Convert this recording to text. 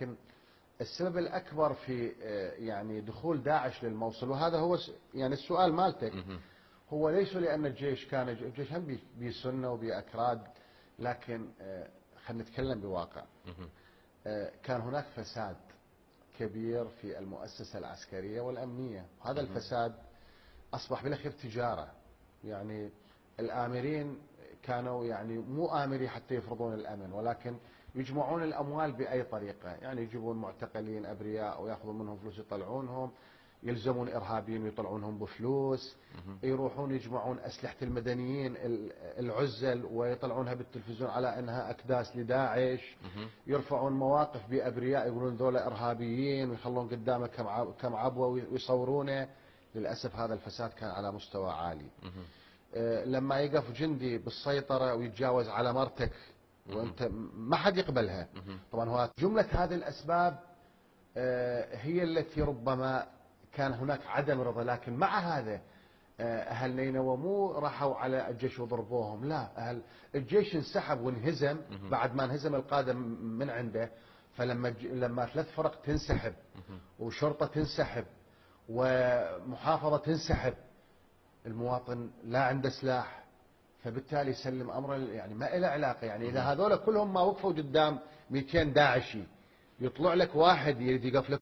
ولكن السبب الأكبر في يعني دخول داعش للموصل، وهذا هو يعني السؤال مالتك، هو ليس لأن الجيش كان الجيش هم بسنة وبأكراد، لكن خلينا نتكلم بواقع. كان هناك فساد كبير في المؤسسة العسكرية والأمنية، هذا الفساد أصبح بالأخير تجارة. يعني الآمرين كانوا يعني مو آمري حتى يفرضون الأمن، ولكن يجمعون الأموال بأي طريقة، يعني يجيبون معتقلين أبرياء ويأخذون منهم فلوس يطلعونهم، يلزمون إرهابيين ويطلعونهم بفلوس، يروحون يجمعون أسلحة المدنيين العزل ويطلعونها بالتلفزيون على أنها أكداس لداعش، يرفعون مواقف بأبرياء يقولون ذولا إرهابيين ويخلون قدامه كم عبوة ويصورونه. للأسف هذا الفساد كان على مستوى عالي. لما يقف جندي بالسيطرة ويتجاوز على مرتك وانت ما حد يقبلها. طبعا هو جملة هذه الأسباب هي التي ربما كان هناك عدم رضا، لكن مع هذا أهل نينوى مو راحوا على الجيش وضربوهم، لا، الجيش انسحب وانهزم بعد ما انهزم القادة من عنده. فلما 3 فرق تنسحب وشرطة تنسحب ومحافظة تنسحب، المواطن لا عنده سلاح، فبالتالي يسلم امره، يعني ما له علاقه. يعني اذا هذول كلهم ما وقفوا قدام 200 داعشي، يطلع لك واحد يريد يقف لك